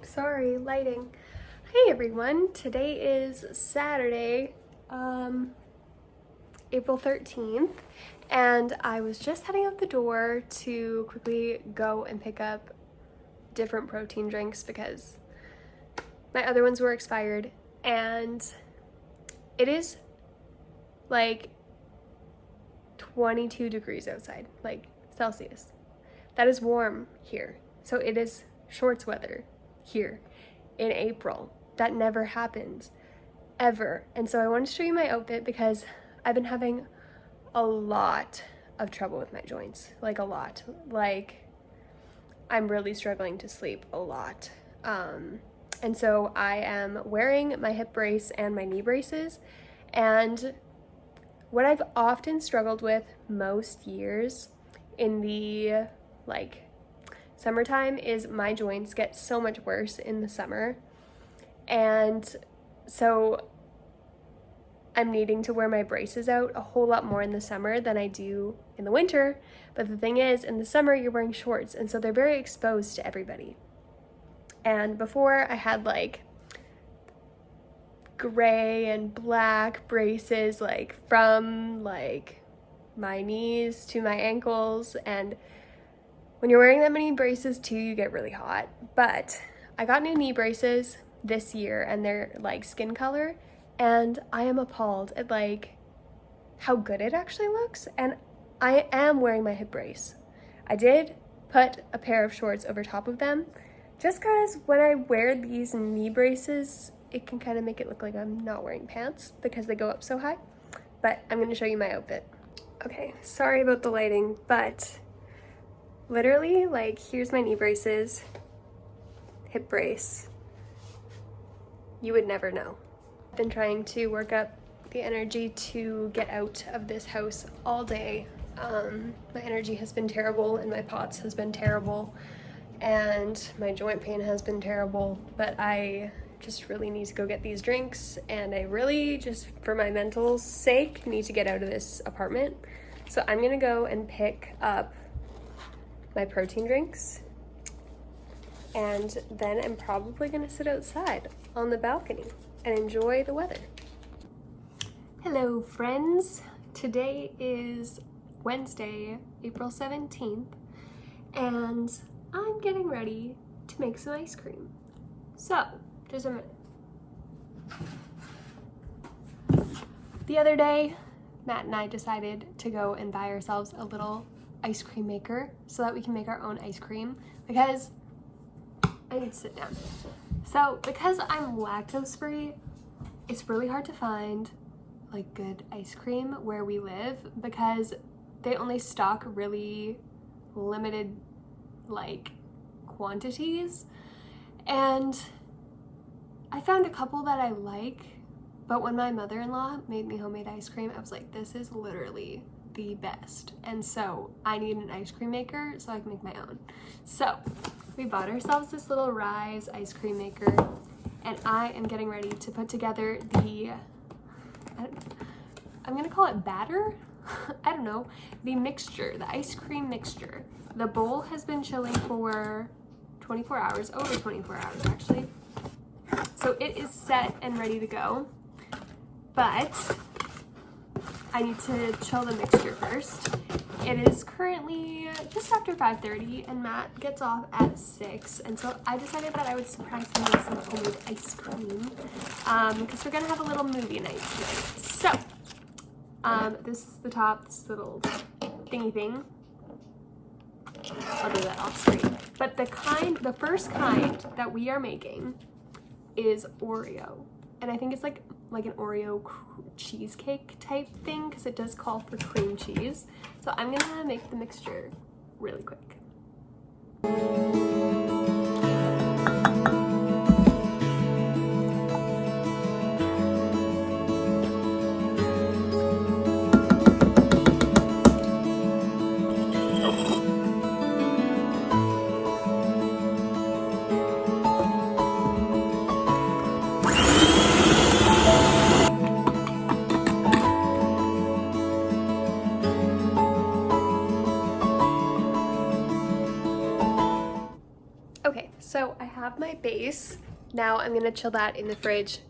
Sorry, lighting. Hey everyone, today is Saturday, April 13th, and I was just heading out the door to quickly go and pick up different protein drinks because my other ones were expired, and it is like 22 degrees outside, like Celsius. That is warm here. So it is shorts weather here in April. That never happens, ever. And so I wanted to show you my outfit because I've been having a lot of trouble with my joints, like a lot. Like I'm really struggling to sleep a lot. And so I am wearing my hip brace and my knee braces. And what I've often struggled with most years in the like summertime is my joints get so much worse in the summer. And so I'm needing to wear my braces out a whole lot more in the summer than I do in the winter. But the thing is, in the summer, you're wearing shorts, and so they're very exposed to everybody. And before, I had like gray and black braces, like from like my knees to my ankles. And when you're wearing that many braces too, you get really hot. But I got new knee braces this year, and they're like skin color, and I am appalled at like how good it actually looks. And I am wearing my hip brace. I did put a pair of shorts over top of them just because when I wear these knee braces, it can kind of make it look like I'm not wearing pants because they go up so high. But I'm going to show you my outfit. Okay, sorry about the lighting, but literally, like, here's my knee braces, hip brace. You would never know. I've been trying to work up the energy to get out of this house all day. My energy has been terrible, and my POTS has been terrible, and my joint pain has been terrible, but I just really need to go get these drinks, and I really just, for my mental sake, need to get out of this apartment. So I'm gonna go and pick up my protein drinks, and then I'm probably gonna sit outside on the balcony and enjoy the weather. Hello friends, today is Wednesday, April 17th, and I'm getting ready to make some ice cream. So, just a minute. The other day, Matt and I decided to go and buy ourselves a little ice cream maker so that we can make our own ice cream because I need to sit down. So because I'm lactose free, it's really hard to find like good ice cream where we live because they only stock really limited like quantities. And I found a couple that I like, but when my mother-in-law made me homemade ice cream, I was like, this is literally the best. And so I need an ice cream maker so I can make my own. So we bought ourselves this little Rise ice cream maker, and I am getting ready to put together the, I'm gonna call it batter? I don't know, the mixture, the ice cream mixture. The bowl has been chilling for 24 hours, over 24 hours actually. So it is set and ready to go, but I need to chill the mixture first. It is currently just after 5:30 and Matt gets off at 6, and so I decided that I would surprise him with some homemade ice cream because we're gonna have a little movie night tonight. So this is the top, this little thingy thing. I'll do that off screen. But the first kind that we are making is Oreo, and I think it's like an Oreo cheesecake type thing because it does call for cream cheese. So I'm gonna make the mixture really quick. So I have my base. Now I'm gonna chill that in the fridge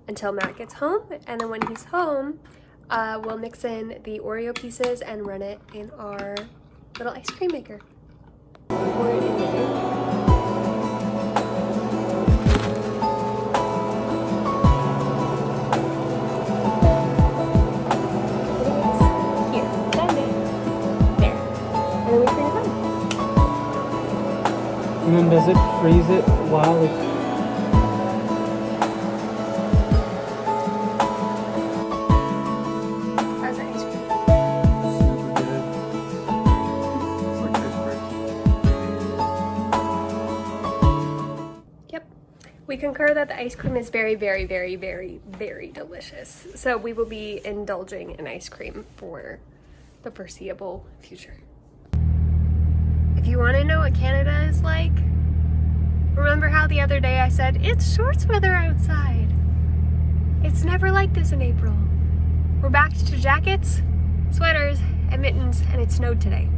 until Matt gets home, and then when he's home, we'll mix in the Oreo pieces and run it in our little ice cream maker. Pour it in there. And then does it freeze it while it's... How's the ice cream? Super good. It's like iceberg. Yep. We concur that the ice cream is very, very, very, very, very delicious. So we will be indulging in ice cream for the foreseeable future. If you want to know what Canada is like, remember how the other day I said, it's shorts weather outside. It's never like this in April. We're back to jackets, sweaters, and mittens, and it snowed today.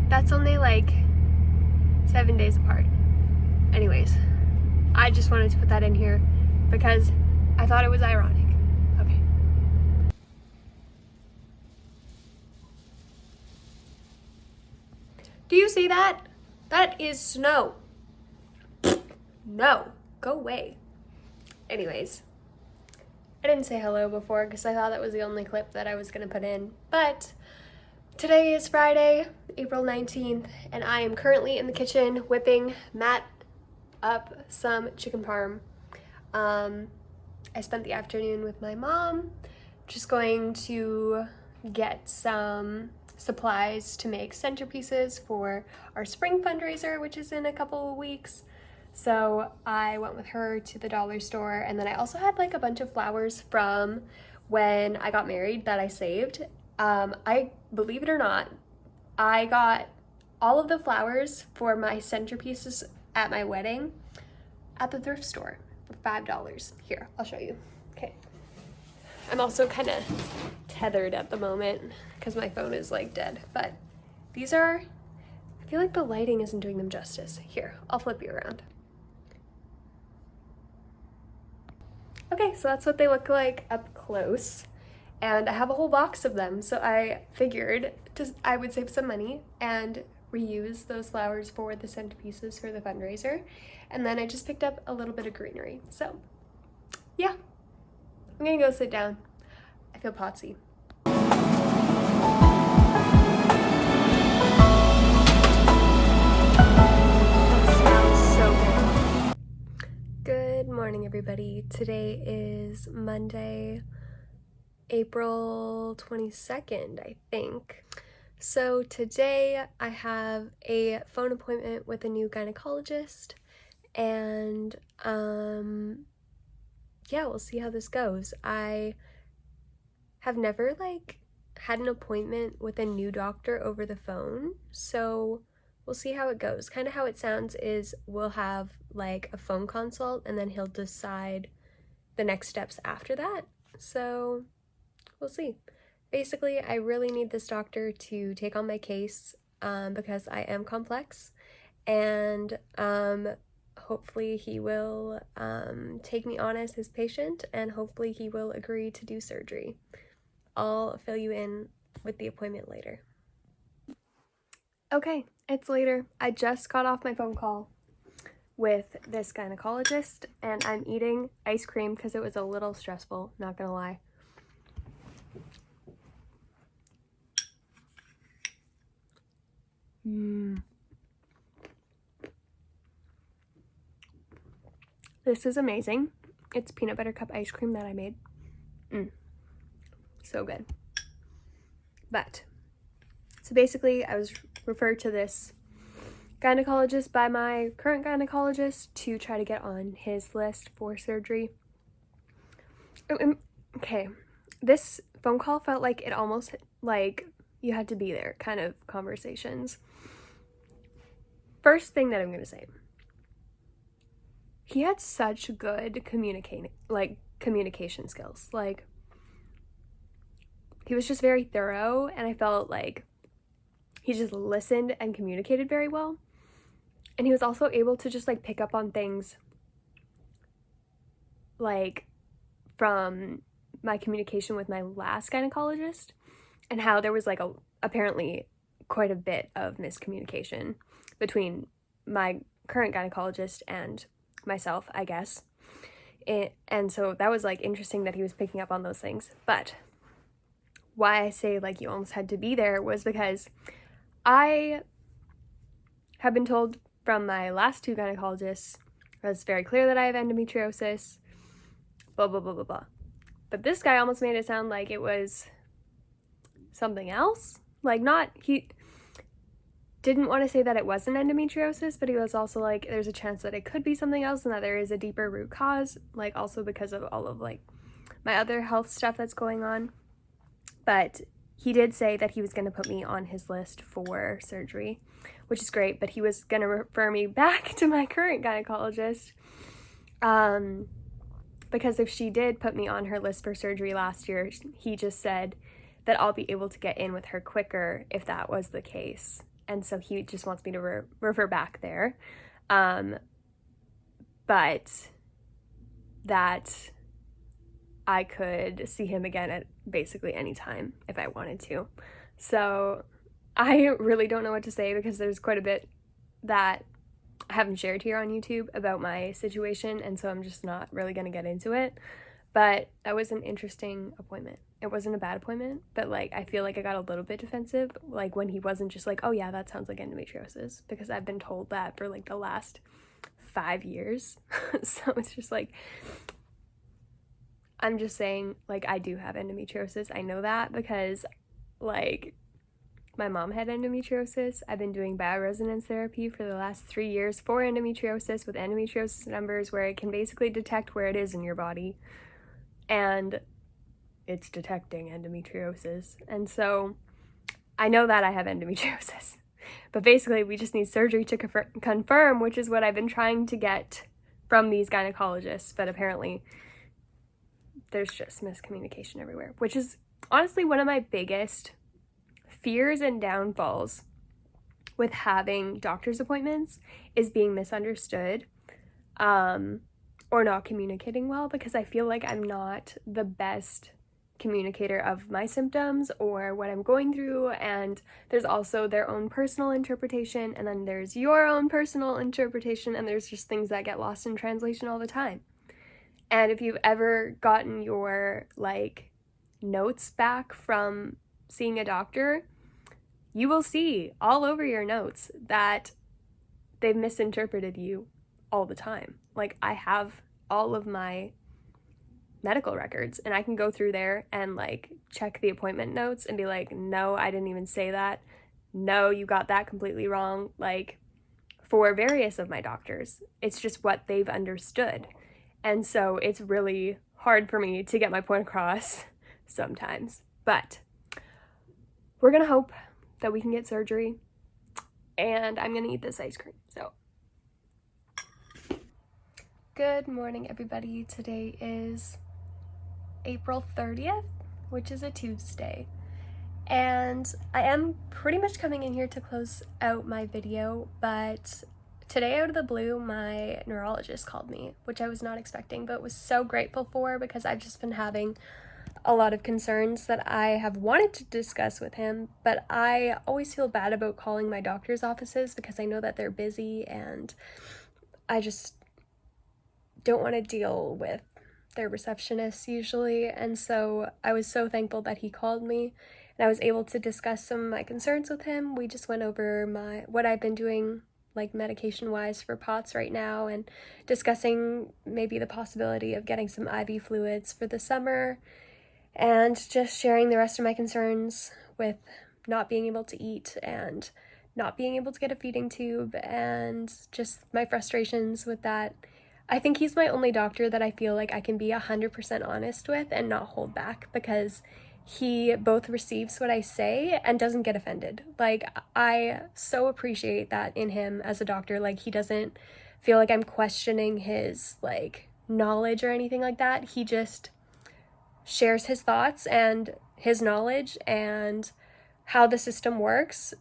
That's only like 7 days apart. Anyways, I just wanted to put that in here because I thought it was ironic. Okay. Do you see that? That is snow. No, go away. Anyways, I didn't say hello before because I thought that was the only clip that I was gonna put in, but today is Friday, April 19th, and I am currently in the kitchen whipping Matt up some chicken parm. I spent the afternoon with my mom, just going to get some supplies to make centerpieces for our spring fundraiser, which is in a couple of weeks. So I went with her to the dollar store, and then I also had like a bunch of flowers from when I got married that I saved. I believe it or not, I got all of the flowers for my centerpieces at my wedding at the thrift store for $5. Here, I'll show you. Okay. I'm also kind of tethered at the moment because my phone is like dead, but these are, I feel like the lighting isn't doing them justice. Here, I'll flip you around. Okay, so that's what they look like up close, and I have a whole box of them, so I figured I would save some money and reuse those flowers for the centerpieces for the fundraiser, and then I just picked up a little bit of greenery. So yeah, I'm gonna go sit down. I feel potsy. Good morning, everybody. Today is Monday, April 22nd, I think. So today I have a phone appointment with a new gynecologist, and yeah, we'll see how this goes. I have never had an appointment with a new doctor over the phone, so we'll see how it goes. Kind of how it sounds is we'll have like a phone consult and then he'll decide the next steps after that. So we'll see. Basically, I really need this doctor to take on my case because I am complex, and hopefully he will take me on as his patient, and hopefully he will agree to do surgery. I'll fill you in with the appointment later. Okay, it's later. I just got off my phone call with this gynecologist, and I'm eating ice cream because it was a little stressful, not gonna lie. This is amazing. It's peanut butter cup ice cream that I made. So good. But, so basically I was referred to this gynecologist by my current gynecologist to try to get on his list for surgery. Okay, this phone call felt like it almost like you had to be there kind of conversations. First thing that I'm gonna say, he had such good communication skills. Like, he was just very thorough, and I felt like he just listened and communicated very well. And he was also able to just like pick up on things like from my communication with my last gynecologist, and how there was like apparently quite a bit of miscommunication between my current gynecologist and myself, I guess. And so that was like interesting that he was picking up on those things. But why I say like you almost had to be there was because I have been told from my last two gynecologists that it's very clear that I have endometriosis, blah, blah, blah, blah, blah. But this guy almost made it sound like it was something else. Like, not, he didn't want to say that it wasn't endometriosis, but he was also like, there's a chance that it could be something else and that there is a deeper root cause, like also because of all of like my other health stuff that's going on. But he did say that he was going to put me on his list for surgery, which is great, but he was going to refer me back to my current gynecologist. Because if she did put me on her list for surgery last year, he just said that I'll be able to get in with her quicker if that was the case. And so he just wants me to refer back there. But that I could see him again at basically any time if I wanted to. So I really don't know what to say, because there's quite a bit that I haven't shared here on YouTube about my situation, and so I'm just not really going to get into it. But that was an interesting appointment. It wasn't a bad appointment, but like I feel like I got a little bit defensive, like when he wasn't just like, oh yeah, that sounds like endometriosis, because I've been told that for like the last 5 years. So it's just like, I'm just saying, like, I do have endometriosis. I know that because like my mom had endometriosis. I've been doing bioresonance therapy for the last 3 years for endometriosis, with endometriosis numbers where it can basically detect where it is in your body, and it's detecting endometriosis. And so I know that I have endometriosis, but basically we just need surgery to confirm, which is what I've been trying to get from these gynecologists. But apparently there's just miscommunication everywhere, which is honestly one of my biggest fears and downfalls with having doctor's appointments, is being misunderstood, or not communicating well, because I feel like I'm not the best communicator of my symptoms or what I'm going through. And there's also their own personal interpretation, and then there's your own personal interpretation, and there's just things that get lost in translation all the time. And if you've ever gotten your like notes back from seeing a doctor, you will see all over your notes that they've misinterpreted you all the time. Like, I have all of my medical records, and I can go through there and like check the appointment notes and be like, no, I didn't even say that. No, you got that completely wrong. Like, for various of my doctors, it's just what they've understood. And so it's really hard for me to get my point across sometimes. But we're gonna hope that we can get surgery, and I'm gonna eat this ice cream. So good morning, everybody. Today is April 30th, which is a Tuesday, and I am pretty much coming in here to close out my video, but today out of the blue my neurologist called me, which I was not expecting, but was so grateful for, because I've just been having a lot of concerns that I have wanted to discuss with him, but I always feel bad about calling my doctor's offices because I know that they're busy, and I just don't want to deal with their receptionists usually. And so I was so thankful that he called me, and I was able to discuss some of my concerns with him. We just went over what I've been doing like medication wise for POTS right now, and discussing maybe the possibility of getting some IV fluids for the summer, and just sharing the rest of my concerns with not being able to eat and not being able to get a feeding tube, and just my frustrations with that. I think he's my only doctor that I feel like I can be 100% honest with and not hold back, because he both receives what I say and doesn't get offended. Like, I so appreciate that in him as a doctor. Like, he doesn't feel like I'm questioning his like knowledge or anything like that. He just shares his thoughts and his knowledge and how the system works,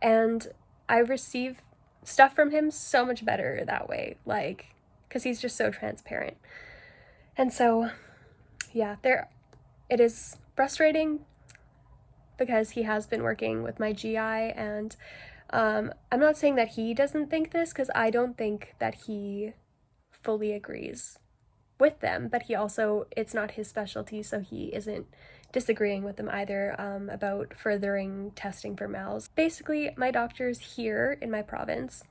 and I receive stuff from him so much better that way, like, because he's just so transparent. And so, yeah, it is frustrating because he has been working with my GI, and I'm not saying that he doesn't think this, because I don't think that he fully agrees with them, but he also, it's not his specialty, so he isn't disagreeing with them either about furthering testing for males. Basically, my doctors here in my province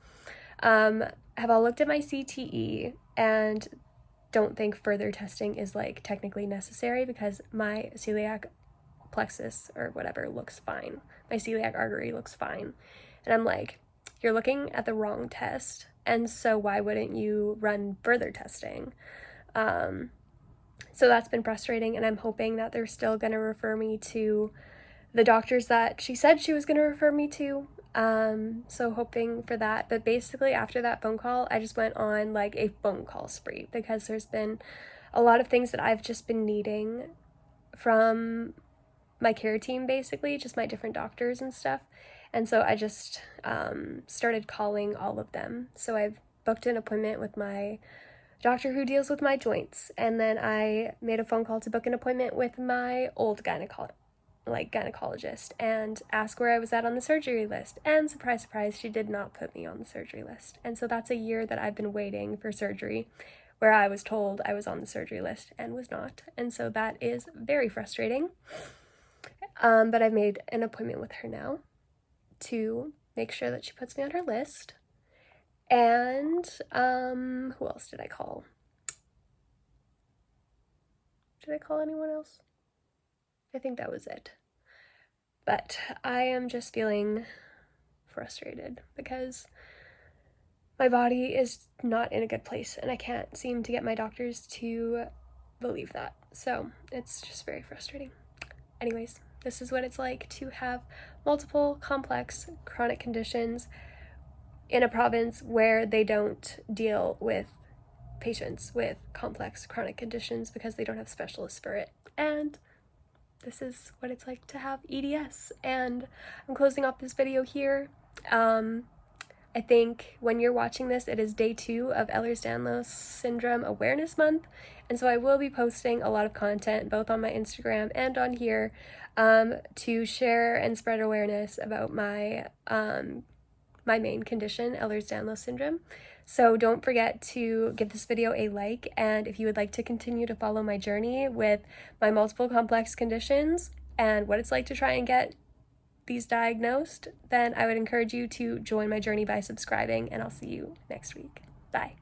have all looked at my CTE and don't think further testing is like technically necessary because my celiac plexus or whatever looks fine. My celiac artery looks fine. And I'm like, you're looking at the wrong test, and so why wouldn't you run further testing? So that's been frustrating, and I'm hoping that they're still going to refer me to the doctors that she said she was going to refer me to. So hoping for that. But basically after that phone call, I just went on like a phone call spree because there's been a lot of things that I've just been needing from my care team, basically, just my different doctors and stuff. And so I just started calling all of them. So I've booked an appointment with my doctor who deals with my joints, and then I made a phone call to book an appointment with my old gynecologist and ask where I was at on the surgery list. And surprise, surprise, she did not put me on the surgery list. And so that's a year that I've been waiting for surgery, where I was told I was on the surgery list and was not. And so that is very frustrating. But I've made an appointment with her now to make sure that she puts me on her list. And who else did I call? Did I call anyone else? I think that was it. But I am just feeling frustrated because my body is not in a good place, and I can't seem to get my doctors to believe that. So it's just very frustrating. Anyways, this is what it's like to have multiple complex chronic conditions in a province where they don't deal with patients with complex chronic conditions because they don't have specialists for it. And this is what it's like to have EDS. And I'm closing off this video here. I think when you're watching this, it is day 2 of Ehlers-Danlos Syndrome Awareness Month. And so I will be posting a lot of content both on my Instagram and on here to share and spread awareness about my my main condition, Ehlers-Danlos syndrome. So don't forget to give this video a like, and if you would like to continue to follow my journey with my multiple complex conditions and what it's like to try and get these diagnosed, then I would encourage you to join my journey by subscribing, and I'll see you next week. Bye.